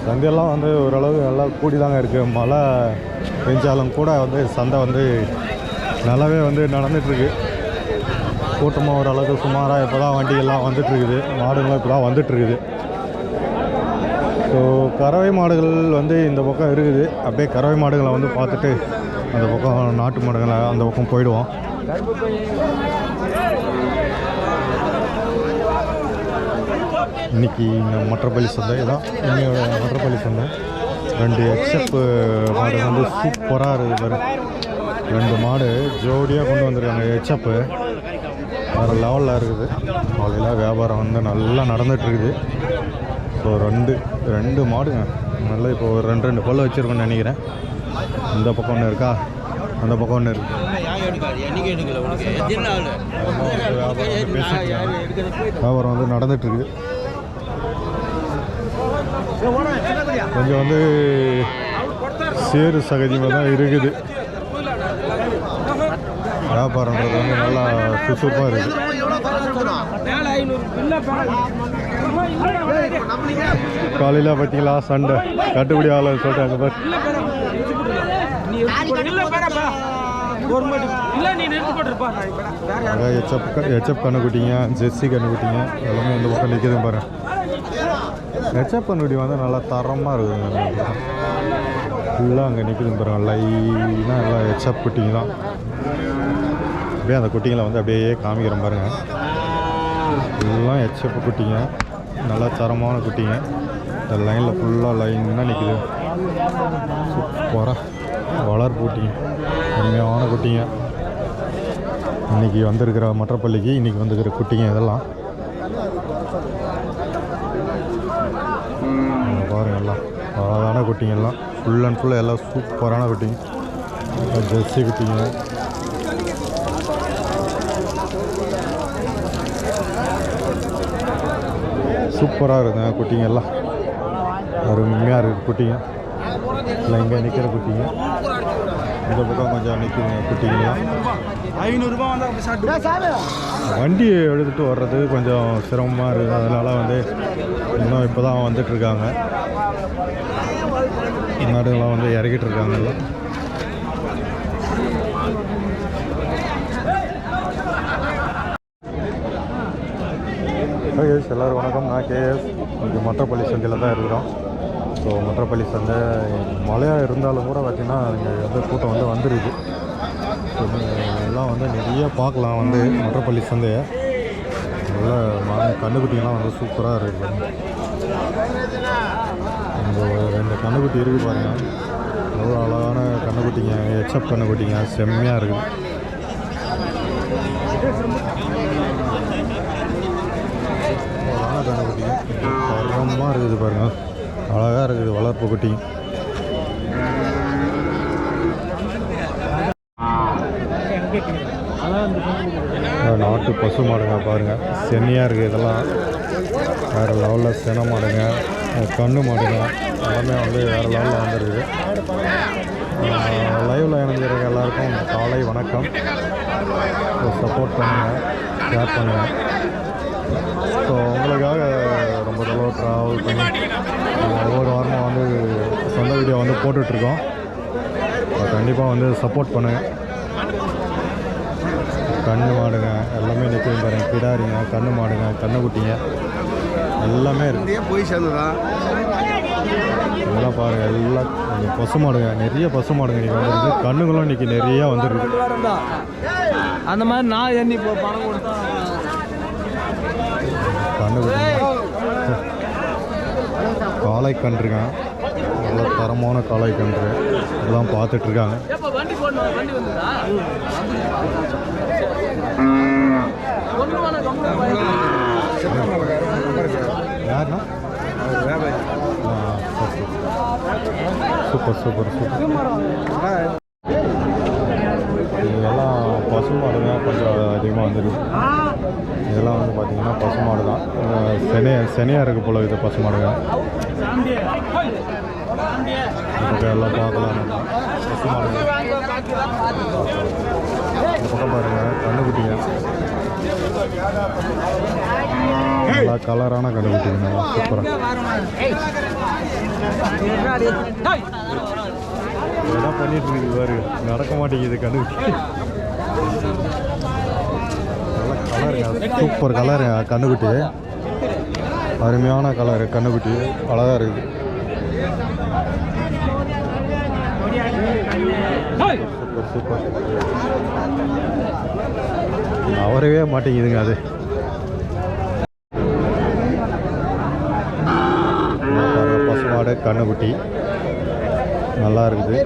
சந்தையெல்லாம் வந்து ஓரளவு நல்லா கூடி தாங்க இருக்குது. மழை பெஞ்சாலும் கூட வந்து சந்தை வந்து நல்லாவே வந்து நடந்துகிட்ருக்கு. கூட்டமாக ஓரளவுக்கு சுமாராக இப்போ தான் வண்டிகள்லாம் வந்துட்டுருக்குது. மாடுகளும் இப்போ தான் வந்துட்டுருக்குது. ஸோ கறவை மாடுகள் வந்து இந்த பக்கம் இருக்குது. அப்படியே கறவை மாடுகளை வந்து பார்த்துட்டு அந்த பக்கம் நாட்டு மாடுகளை அந்த பக்கம் போயிடுவோம். இன்றைக்கி மற்றப்பள்ளி சந்தை தான் இன்னையோட மற்றப்பள்ளி சந்தை. 2 எக்ஸப் மாடு வந்து சூப்பராக இருக்குது பாரு. 2 மாடு ஜோடியாக கொண்டு வந்திருக்காங்க. எச்சப்பு வேறு லெவலில் இருக்குது. காலையில் வியாபாரம் வந்து நல்லா நடந்துகிட்ருக்குது. ஸோ ரெண்டு மாடுங்க நல்லா இப்போ ஒரு 2 பல்லு வச்சுருக்கோன்னு நினைக்கிறேன். இந்த பக்கம் ஒன்று இருக்கா, அந்த பக்கம் ஒன்று இருக்குது. வியாபாரம் வந்து நடந்துகிட்ருக்கு. கொஞ்சம் வந்து சேரு சகதியாக தான் இருக்குது. வியாபாரன்றது வந்து நல்லா சுறுசுறுப்பாக இருக்குது. காலையில் பார்த்தீங்களா சண்டை கட்டுப்படி ஆகலை சொல்லிட்டு அங்கே பாரு ஹெச்எப் கண்ணுக்குட்டிங்க, ஜெர்சி கண்ணுக்குட்டிங்க எல்லாமே இந்த பக்கம் நிற்கிதுன்னு பாருங்க. ஹெச்எப் கண்ணுக்குட்டி வந்து நல்லா தரமாக இருக்குது. ஃபுல்லாக அங்கே நிற்கிதுன்னு பாருங்கள். லைனாக எல்லாம் ஹெச்எப் குட்டிங்க தான். அப்படியே அந்த குட்டிங்களை வந்து அப்படியே காமிக்கிறேன் பாருங்கள். ஃபுல்லாக ஹெச்எப் குட்டிங்க, நல்லா தரமான குட்டிங்க. இந்த லைனில் ஃபுல்லாக லைனாக நிற்கிது. சூப்பராக வளர்ப்பு குட்டிங்க, உண்மையான குட்டிங்க. இன்றைக்கி வந்திருக்கிற மற்றப்பள்ளிக்கு இன்றைக்கி வந்துருக்கிற குட்டிங்க இதெல்லாம் பாருங்கள். எல்லாம் அழகான குட்டிங்கெல்லாம் ஃபுல் அண்ட் ஃபுல்லாக எல்லாம் சூப்பரான குட்டிங்க. ஜெர்சி குட்டிங்க, சூப்பராக இருக்குங்க குட்டிங்க எல்லாம். அருமையாக இருக்குது குட்டிங்க. இல்லை இங்கே நிற்கிற குட்டிங்க, இந்த பக்கம் கொஞ்சம் நிற்கிதுங்க குட்டிங்கெல்லாம். 500 வண்டி எடுத்துகிட்டு வர்றது கொஞ்சம் சிரமமாக இருக்குது. அதனால் வந்து இன்னும் இப்போ தான் வந்துட்டுருக்காங்க. மாடுகள்லாம் வந்து இறக்கிட்டு இருக்காங்க எல்லாம். கேஎஸ் எல்லோரும் வணக்கம். நான் கேஎஸ். இன்றைக்கி மற்றப்பள்ளி சந்தையில் தான் இருக்கிறோம். ஸோ மற்றப்பள்ளி சந்தை மழையாக இருந்தாலும் கூட பார்த்திங்கன்னா இங்கே வந்து கூட்டம் வந்து வந்துருக்கு. ஸோ எல்லாம் வந்து நிறைய பார்க்கலாம் வந்து மற்றப்பள்ளி சந்தையை. நல்லா கண்ணுக்குட்டிங்கெல்லாம் வந்து சூப்பராக இருக்குது. இந்த 2 கண்ணுக்குட்டி இருக்குது பாருங்கள். அவ்வளோ அழகான கண்ணுக்குட்டிங்க, ஹெச்எப் கண்ணுக்குட்டிங்க, செம்மையாக இருக்குது. கண்ணுக்குட்டிங்க தரமாக இருக்குது பாருங்கள். அழகாக இருக்குது வளர்ப்பு குட்டி. நாட்டு பசு மாடுங்க பாருங்கள், செம்மையாக இருக்குது. இதெல்லாம் வேறு லெவலில் சென மாடுங்க, கண்ணு மாடுங்க எல்லாமே வந்து வேறு லெவலில் வந்துருக்குது. லைவில் இணைஞ்சிருக்க எல்லாருக்கும் காலை வணக்கம். சப்போர்ட் பண்ணுங்கள், ஷேர் பண்ணுங்கள். ஸோ உங்களுக்காக ரொம்ப தூரம் ட்ராவல் பண்ணி ஒவ்வொரு வாரமும் வந்து சொந்த வீடியோ வந்து போட்டுட்ருக்கோம். கண்டிப்பாக வந்து சப்போர்ட் பண்ணுங்கள். கண்ணு மாடுங்க எல்லாமே நிற்கும் பாருங்கள். கிடாரிங்க, கண்ணு மாடுங்க, கண்ணுக்குட்டிங்க எல்லாமே இருக்குது. போய் சேர்ந்துதான் இதெல்லாம் பாருங்கள். எல்லாம் பசு மாடுங்க, நிறைய பசு மாடுங்க இன்றைக்கி வந்துருக்கு. கண்ணுங்களும் இன்றைக்கி நிறையா வந்துருக்கு. அந்த மாதிரி நான் எண்ணி பணம் கொடுத்தா கண்ணுக்குட்டி காளை கன்றுங்க, நல்ல தரமான காளை கன்று இதெல்லாம் பார்த்துட்ருக்காங்க. யாருண்ணா? Super super super. இதெல்லாம் பசு மாடுங்க கொஞ்சம் அதிகமாக வந்துருக்கு. இதெல்லாம் வந்து பார்த்திங்கன்னா பசு மாடு தான். செனையாக இருக்குது போல் இது பசு மாடுங்க. எல்லாம் பார்க்கலாம். பசு மாடுங்க இந்த பக்கம் பாருங்கள் கண்ணுக்குட்டிங்க. நல்லா கலரான கண்டுபிடிங்க, நல்லா சூப்பராக. என்ன பண்ணிட்டு இருக்குது பாரு, நடக்க மாட்டேங்குது கண்டுபிடி. நல்லா கலருங்க, சூப்பர் கலரு கண்ணுக்குட்டி, அருமையான கலரு கண்ணுக்குட்டி, அழகாக இருக்குது. சூப்பர் சூப்பர், அவரவே மாட்டேங்குதுங்க அது. பசுமாடு கண்ணுக்குட்டி நல்லா இருக்குது.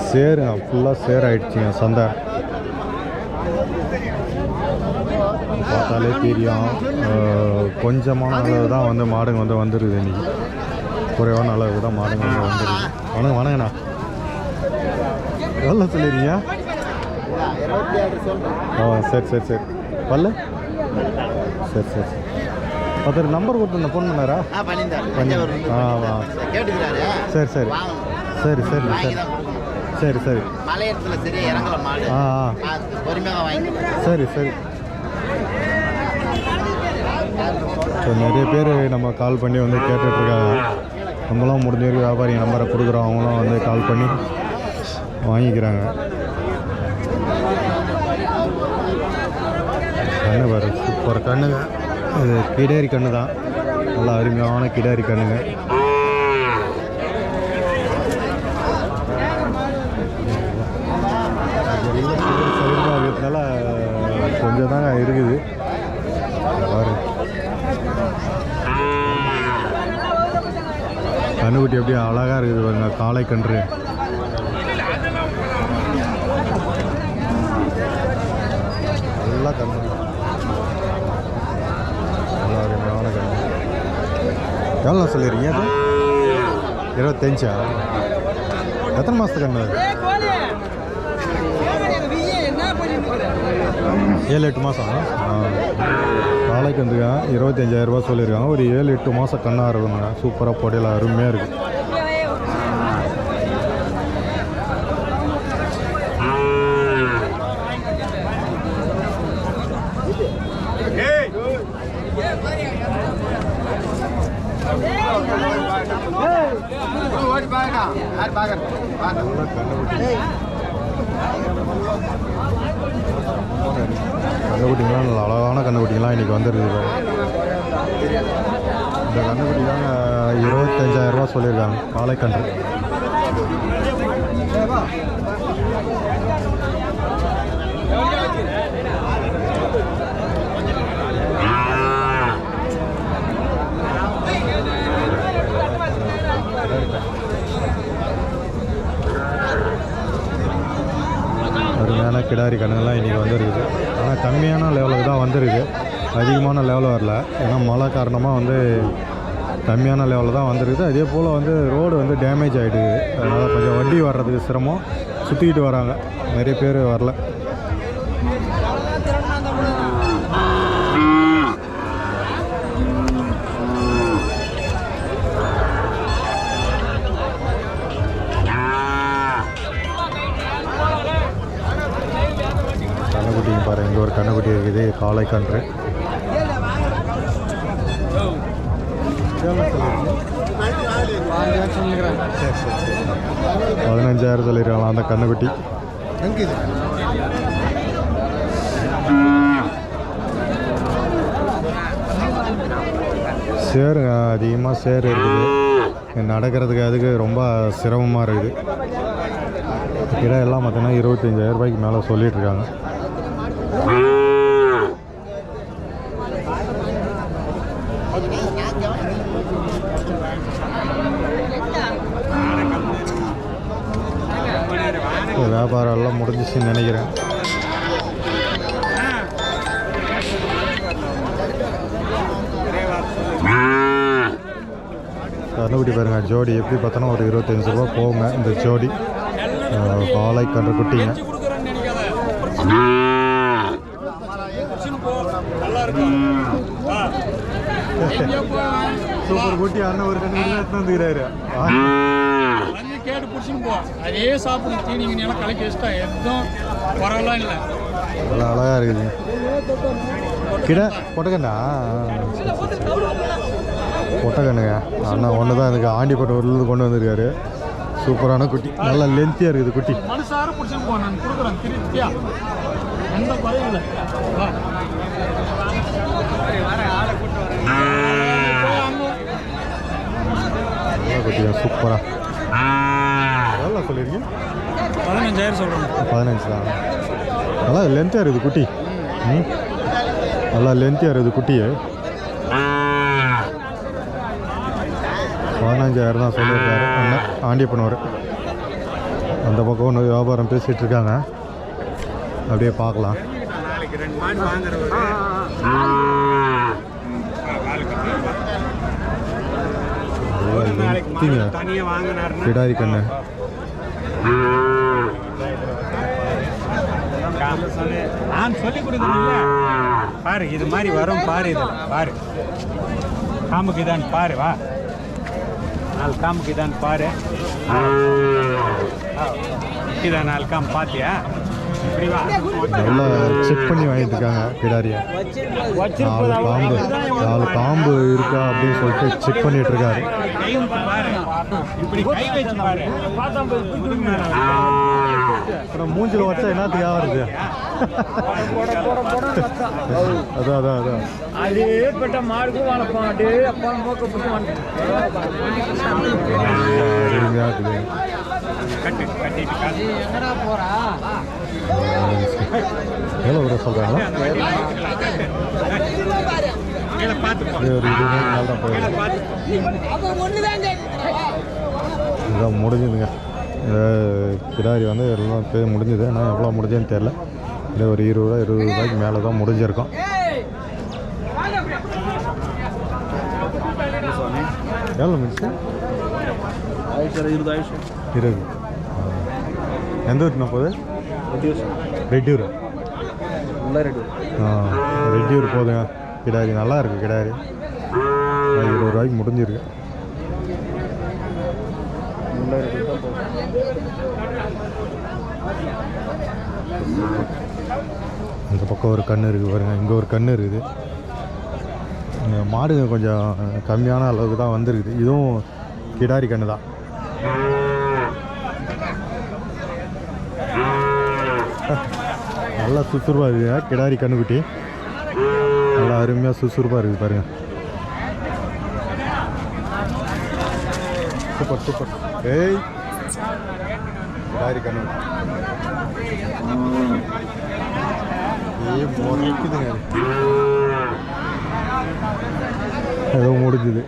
சேருங்க, ஃபுல்லாக சேர் ஆகிடுச்சிங்க சந்தை. பார்த்தாலே தெரியும், கொஞ்சமான அளவு தான் வந்து மாடுங்க வந்து வந்துடுது இன்றைக்கி. குறைவான அளவுக்கு தான் மாடுங்க வந்து வந்துடுது. வணக்கம் வணங்கண்ணா, எவ்வளோ சொல்லிடுறீங்க? சரி சரி சரி, பல்லு சரி சரி சரி. ஒருத்தர் நம்பர் கொடுத்து ஃபோன் பண்ணாரா? சரி சரி சரி சரி சரி சரி சரி சரி. ஸோ நிறைய பேர் நம்ம கால் பண்ணி வந்து கேட்டுட்ருக்காங்க. நம்மளாம் முடிஞ்ச வரைக்கும் வியாபாரி நம்பரை கொடுக்குறோம், அவங்களும் வந்து கால் பண்ணி வாங்கிக்கிறாங்க. கண்ணு பாரு, சூப்பர் கண்ணுங்க. இது கிடாரி கண்ணு தான், நல்லா அருமையான கிடாரி கண்ணுங்க. இருக்கிறதுனால கொஞ்சம் தாங்க இருக்குது பாரு. கண்ணுக்குட்டி எப்படி அழகாக இருக்குது பாருங்க, காளை கன்று. நல்லா கன்று, நல்லா அருமையான கன்று. எவ்வளோ சொல்லிடுறீங்க அது? 25. எத்தனை மாதத்து கண்ணு? 7-8 மாதம். காளைக்கு வந்துங்க 25,000 ரூபா சொல்லியிருக்காங்க. ஒரு 7-8 மாதம் கண்ணாக இருக்குங்க. சூப்பராக பொடையில் அருமையாக இருக்குது. கண்ணுக்குட்டிங்களாம் நல்ல அழகான கண்ணுக்குட்டிங்களாம் இன்றைக்கி வந்துருக்குது. இந்த கண்ணுக்குட்டி தாங்க 25,000 ரூபா சொல்லியிருக்காங்க, காளைக்கன்று. அருமையான கிடாரி கண்ணுங்கள்லாம் இன்றைக்கி வந்துருக்குது. ஆனால் கம்மியான லெவலுக்கு தான் வந்துருக்கு, அதிகமான லெவலில் வரல. ஏன்னா மழை காரணமாக வந்து கம்மியான லெவலில் தான் வந்துருக்குது. அதே போல் வந்து ரோடு வந்து டேமேஜ் ஆகிடுது, அதனால் கொஞ்சம் வண்டி வர்றதுக்கு சிரமம். சுற்றிக்கிட்டு வராங்க, நிறைய பேர் வரல. கண்ணுக்குட்டிங்க பாருங்கள், இங்கே ஒரு கண்ணுக்குட்டி இருக்குது, காளை கன்று. 15,000 சொல்லிடுறாங்களா அந்த கண்ணுக்குட்டி. சேருங்க, அதிகமாக சேர் இருக்குது, நடக்கிறதுக்கு அதுக்கு ரொம்ப சிரமமாக இருக்குது. கிடா எல்லாம் பார்த்தீங்கன்னா 25,000 ரூபாய்க்கு மேலே சொல்லிகிட்ருக்காங்க. வியாபாரம் எல்லாம் முடிஞ்சிச்சுன்னு நினைக்கிறேன். கண்ணுக்குட்டி பாருங்க, ஜோடி எப்படி பார்த்தோன்னா ஒரு 25 ரூபா போகுங்க இந்த ஜோடி. காளை கன்று குட்டிங்க. சூப்பர் குட்டி அண்ணன் ஒரு கண்ணு வந்துக்கிறாரு. கேட்டு பிடிச்சின்னு போ, அதே சாப்பிடும் தீனிங்க எல்லாம் கலக்கி வச்சுட்டா எதுவும் வரலாம் இல்லை. நல்லா அழகாக இருக்குது. கிடா பொட்டக்கண்ணா பொட்டக்கண்ணுங்க அண்ணா ஒன்று தான் எனக்கு ஆண்டிப்பட்டூர்லேருந்து கொண்டு வந்திருக்காரு. சூப்பரான குட்டி, நல்லா லென்த்தியாக இருக்குது குட்டி. மனசார பிடிச்சிட்டு போ, நான் கொடுக்குறேன் திருப்தியா, எந்த குறையும் இல்லை. குட்டியா சூப்பராக எவ்வளோ சொல்லியிருக்கீங்க? 15,000 சொல்கிறேன். 15 தான். நல்லா லென்த்தியாக இருக்குது குட்டி. நல்லா லென்த்தியாக இருக்குது குட்டியே. 15,000 தான் சொல்லியிருக்காரு அண்ணா ஆண்டிப்பனவர். அந்த பக்கம் ஒன்று வியாபாரம் பேசிகிட்டு இருக்காங்க, அப்படியே பார்க்கலாம். கிடாரி கண்ணு நான் சொல்லி கொடுக்கணும் பாரு, இது மாதிரி வரும் பாரு. இது பாரு, காமுக்கு இதான் பாரு. வா, 4 காமுக்கு இதான் பாரு. இதான் 4 காம் பார்த்தியா? இப்படி வா, நல்லா செக் பண்ணி வாங்கிட்டு இருக்காங்க கிடாரியை. 4 காம்பு இருக்கா அப்படின்னு சொல்லிட்டு செக் பண்ணிட்டு இருக்காரு. பாரு, இப்படி கை வச்சு பாரு. அப்புறம் மூஞ்சில் வச்சா என்னத்துக்கு ஆகுறது? அதான் அதான் அதான் அதே பெட்ட மாடுக்கும் வளர்ப்போம். அப்படியே அப்பா போக்கப்பட்டு அருமையாக இருக்குது. எங்கடா போறா? எவ்வளோ வர சொல்கிறாங்களா? ஒரு 20 நாள் தான் போயிடுது. இதான் முடிஞ்சுதுங்க. கிடாரி வந்து எல்லாம் போய் முடிஞ்சுது. ஆனால் எவ்வளோ முடிஞ்சதுன்னு தெரில. இல்லை ஒரு 20 ரூபாய்க்கு மேலே தான் முடிஞ்சிருக்கோம். எவ்வளோ மினிட்ஸு? 20. எந்த ஊருக்குண்ணா போகுது? ரெட்டியூர். ரெட்டியூர் போதுங்க. கிடாரி நல்லா இருக்குது. கிடாரி 20 ரூபாய்க்கு முடிஞ்சிருக்கு. இந்த பக்கம் ஒரு கன்று இருக்குது பாருங்க. இங்கே ஒரு கன்று இருக்குது. மாடுங்க கொஞ்சம் கம்மியான அளவுக்கு தான் வந்திருக்குது. இதுவும் கிடாரி கன்று தான். நல்லா சுறுசுறுப்பாக இருக்குங்க கிடாரி கன்றுக்குட்டி. நல்லா அருமையாக சுறுசுறுப்பாக இருக்குது பாருங்கள். Super super. ஏய் கிடாரி கன்று முறைக்குதுங்க. ஏதோ முடிஞ்சுது.